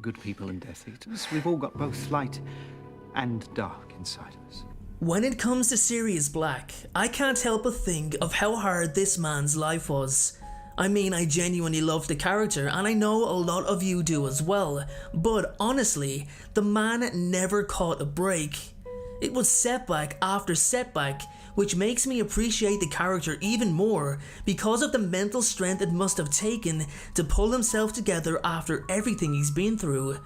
good people and Death Eaters. We've all got both light and dark inside of us. When it comes to Sirius Black, I can't help but think of how hard this man's life was. I mean, I genuinely love the character, and I know a lot of you do as well, but honestly, the man never caught a break. It was setback after setback, which makes me appreciate the character even more because of the mental strength it must have taken to pull himself together after everything he's been through.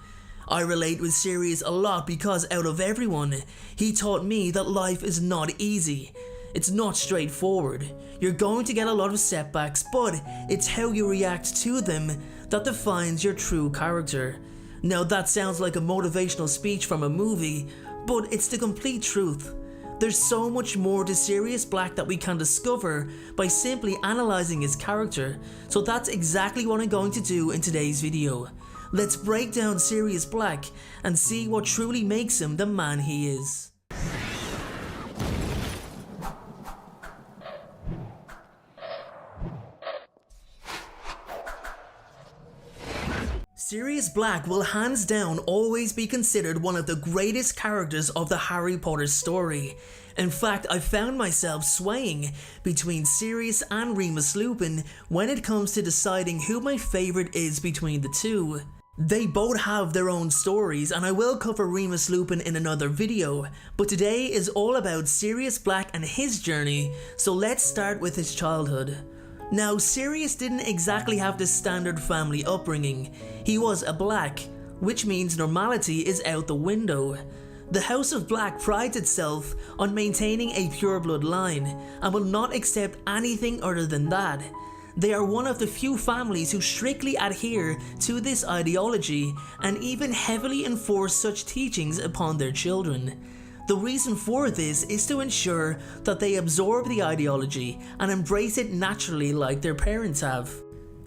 I relate with Sirius a lot because out of everyone, he taught me that life is not easy. It's not straightforward. You're going to get a lot of setbacks, but it's how you react to them that defines your true character. Now that sounds like a motivational speech from a movie, but it's the complete truth. There's so much more to Sirius Black that we can discover by simply analysing his character, so that's exactly what I'm going to do in today's video. Let's break down Sirius Black and see what truly makes him the man he is. Sirius Black will hands down always be considered one of the greatest characters of the Harry Potter story. In fact, I found myself swaying between Sirius and Remus Lupin when it comes to deciding who my favourite is between the two. They both have their own stories, and I will cover Remus Lupin in another video, but today is all about Sirius Black and his journey, so let's start with his childhood. Now, Sirius didn't exactly have the standard family upbringing. He was a Black, which means normality is out the window. The House of Black prides itself on maintaining a pureblood line and will not accept anything other than that. They are one of the few families who strictly adhere to this ideology and even heavily enforce such teachings upon their children. The reason for this is to ensure that they absorb the ideology and embrace it naturally like their parents have.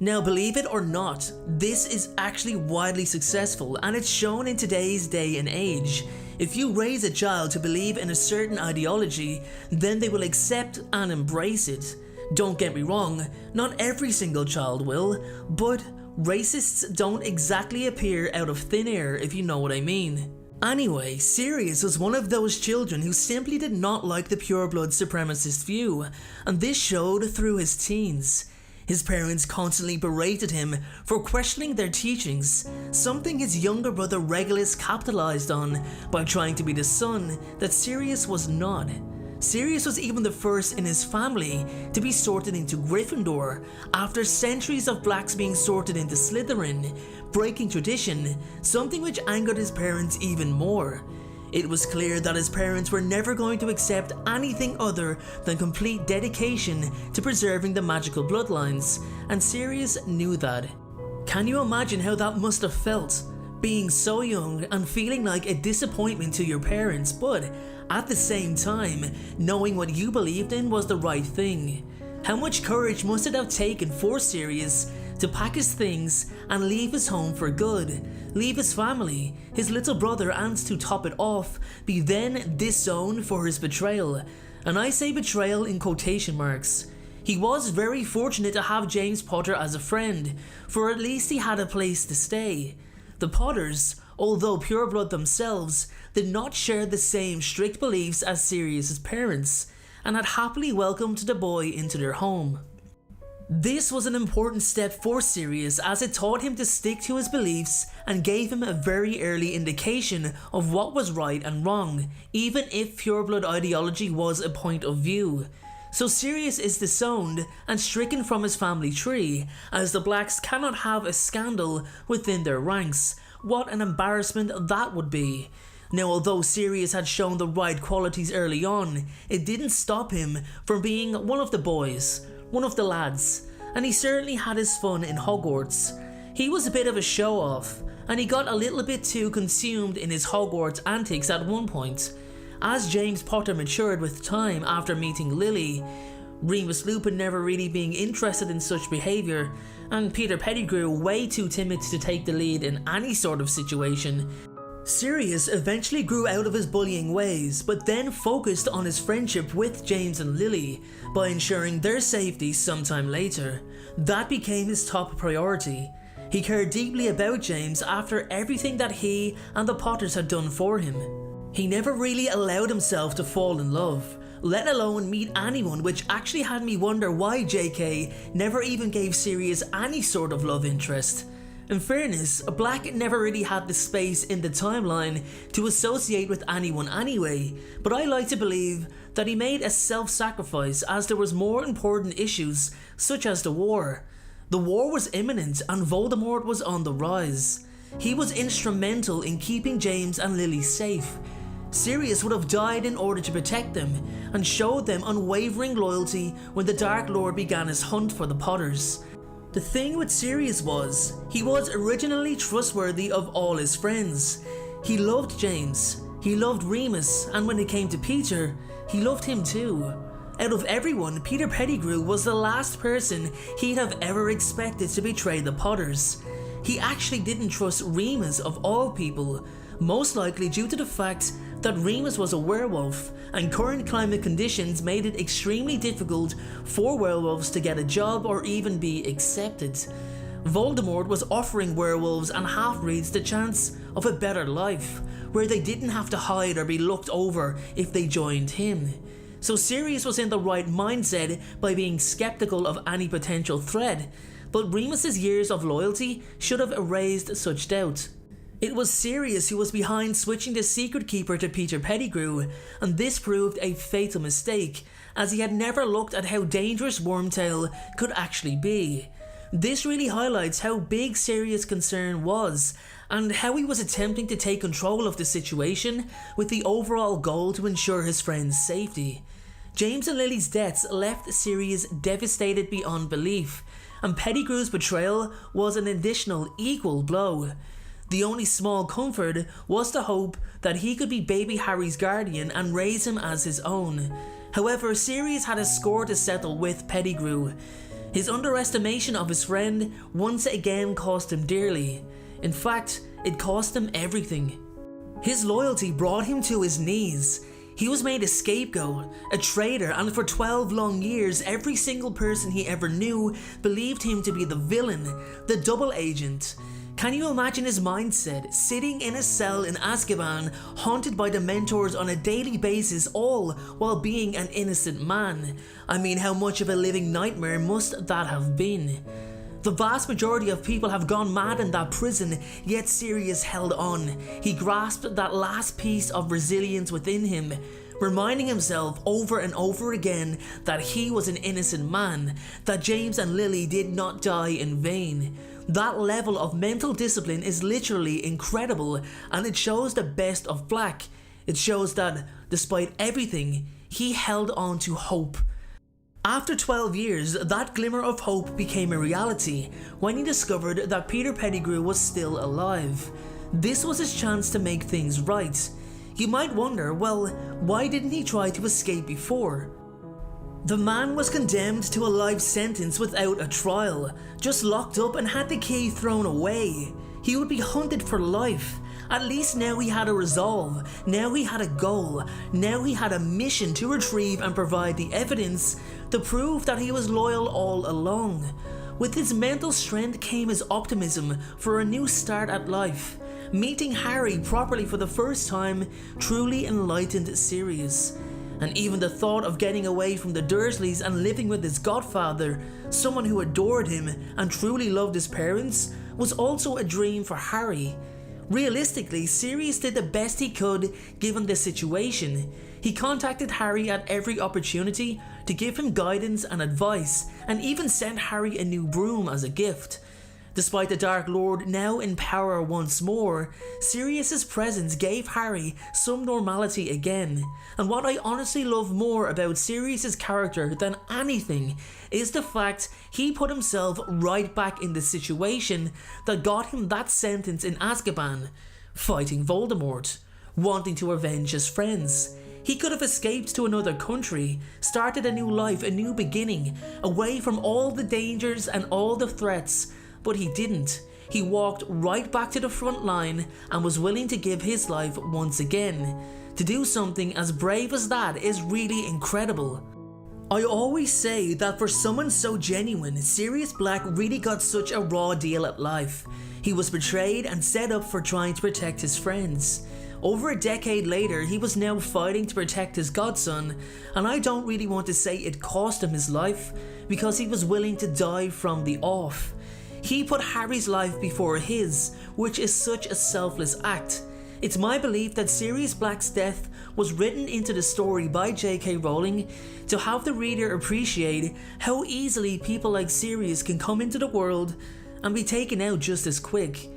Now, believe it or not, this is actually widely successful, and it's shown in today's day and age. If you raise a child to believe in a certain ideology, then they will accept and embrace it. Don't get me wrong, not every single child will, but racists don't exactly appear out of thin air, if you know what I mean. Anyway, Sirius was one of those children who simply did not like the pureblood supremacist view, and this showed through his teens. His parents constantly berated him for questioning their teachings, something his younger brother Regulus capitalized on by trying to be the son that Sirius was not. Sirius was even the first in his family to be sorted into Gryffindor after centuries of blacks being sorted into Slytherin, breaking tradition, something which angered his parents even more. It was clear that his parents were never going to accept anything other than complete dedication to preserving the magical bloodlines, and Sirius knew that. Can you imagine how that must have felt? Being so young and feeling like a disappointment to your parents, but at the same time, knowing what you believed in was the right thing. How much courage must it have taken for Sirius to pack his things and leave his home for good, leave his family, his little brother, and to top it off, be then disowned for his betrayal. And I say betrayal in quotation marks. He was very fortunate to have James Potter as a friend, for at least he had a place to stay. The Potters, although pureblood themselves, did not share the same strict beliefs as Sirius's parents, and had happily welcomed the boy into their home. This was an important step for Sirius as it taught him to stick to his beliefs and gave him a very early indication of what was right and wrong, even if pureblood ideology was a point of view. So Sirius is disowned and stricken from his family tree, as the blacks cannot have a scandal within their ranks. What an embarrassment that would be. Now, although Sirius had shown the right qualities early on, it didn't stop him from being one of the boys, one of the lads, and he certainly had his fun in Hogwarts. He was a bit of a show-off, and he got a little bit too consumed in his Hogwarts antics at one point. As James Potter matured with time after meeting Lily, Remus Lupin never really being interested in such behaviour, and Peter Pettigrew way too timid to take the lead in any sort of situation, Sirius eventually grew out of his bullying ways, but then focused on his friendship with James and Lily by ensuring their safety sometime later. That became his top priority. He cared deeply about James after everything that he and the Potters had done for him. He never really allowed himself to fall in love, let alone meet anyone, which actually had me wonder why JK never even gave Sirius any sort of love interest. In fairness, Black never really had the space in the timeline to associate with anyone anyway, but I like to believe that he made a self-sacrifice as there was more important issues such as the war. The war was imminent and Voldemort was on the rise. He was instrumental in keeping James and Lily safe. Sirius would have died in order to protect them and showed them unwavering loyalty when the Dark Lord began his hunt for the Potters. The thing with Sirius was, he was originally trustworthy of all his friends. He loved James, he loved Remus, and when it came to Peter, he loved him too. Out of everyone, Peter Pettigrew was the last person he'd have ever expected to betray the Potters. He actually didn't trust Remus of all people, most likely due to the fact that Remus was a werewolf and current climate conditions made it extremely difficult for werewolves to get a job or even be accepted. Voldemort was offering werewolves and half-breeds the chance of a better life, where they didn't have to hide or be looked over if they joined him. So Sirius was in the right mindset by being skeptical of any potential threat, but Remus's years of loyalty should have erased such doubt. It was Sirius who was behind switching the Secret Keeper to Peter Pettigrew, and this proved a fatal mistake, as he had never looked at how dangerous Wormtail could actually be. This really highlights how big Sirius' concern was, and how he was attempting to take control of the situation with the overall goal to ensure his friend's safety. James and Lily's deaths left Sirius devastated beyond belief, and Pettigrew's betrayal was an additional equal blow. The only small comfort was the hope that he could be baby Harry's guardian and raise him as his own. However, Sirius had a score to settle with Pettigrew. His underestimation of his friend once again cost him dearly. In fact, it cost him everything. His loyalty brought him to his knees. He was made a scapegoat, a traitor, and for 12 long years, every single person he ever knew believed him to be the villain, the double agent. Can you imagine his mindset, sitting in a cell in Azkaban, haunted by Dementors on a daily basis, all while being an innocent man? I mean, how much of a living nightmare must that have been? The vast majority of people have gone mad in that prison, yet Sirius held on. He grasped that last piece of resilience within him, reminding himself over and over again that he was an innocent man, that James and Lily did not die in vain. That level of mental discipline is literally incredible, and it shows the best of Black. It shows that, despite everything, he held on to hope. After 12 years, that glimmer of hope became a reality when he discovered that Peter Pettigrew was still alive. This was his chance to make things right. You might wonder, well, why didn't he try to escape before? The man was condemned to a life sentence without a trial, just locked up and had the key thrown away. He would be hunted for life. At least now he had a resolve, now he had a goal, now he had a mission to retrieve and provide the evidence to prove that he was loyal all along. With his mental strength came his optimism for a new start at life. Meeting Harry properly for the first time truly enlightened Sirius. And even the thought of getting away from the Dursleys and living with his godfather, someone who adored him and truly loved his parents, was also a dream for Harry. Realistically, Sirius did the best he could given the situation. He contacted Harry at every opportunity to give him guidance and advice, and even sent Harry a new broom as a gift. Despite the Dark Lord now in power once more, Sirius's presence gave Harry some normality again. And what I honestly love more about Sirius's character than anything is the fact he put himself right back in the situation that got him that sentence in Azkaban, fighting Voldemort, wanting to avenge his friends. He could have escaped to another country, started a new life, a new beginning, away from all the dangers and all the threats. But he didn't. He walked right back to the front line and was willing to give his life once again. To do something as brave as that is really incredible. I always say that for someone so genuine, Sirius Black really got such a raw deal at life. He was betrayed and set up for trying to protect his friends. Over a decade later, he was now fighting to protect his godson, and I don't really want to say it cost him his life, because he was willing to die from the off. He put Harry's life before his, which is such a selfless act. It's my belief that Sirius Black's death was written into the story by J.K. Rowling to have the reader appreciate how easily people like Sirius can come into the world and be taken out just as quick.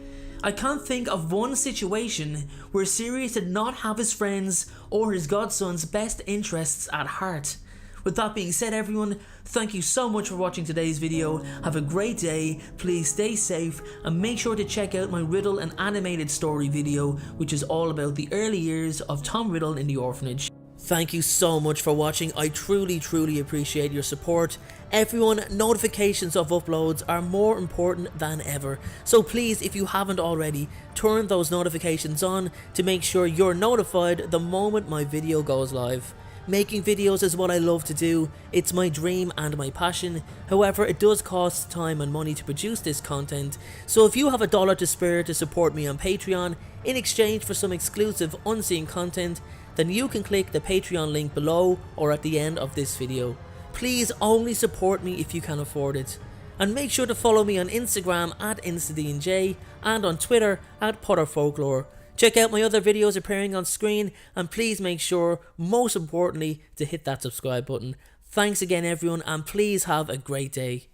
I can't think of one situation where Sirius did not have his friends or his godson's best interests at heart. With that being said, everyone, thank you so much for watching today's video. Have a great day, please stay safe, and make sure to check out my Riddle and animated story video, which is all about the early years of Tom Riddle in the orphanage. Thank you so much for watching. I truly appreciate your support. Everyone, notifications of uploads are more important than ever. So please, if you haven't already, turn those notifications on to make sure you're notified the moment my video goes live. Making videos is what I love to do, it's my dream and my passion. However, it does cost time and money to produce this content, so if you have $1 to spare to support me on Patreon in exchange for some exclusive unseen content, then you can click the Patreon link below or at the end of this video. Please only support me if you can afford it. And make sure to follow me on Instagram at InstaDNJ and on Twitter at PotterFolklore. Check out my other videos appearing on screen, and please make sure, most importantly, to hit that subscribe button. Thanks again everyone, and please have a great day.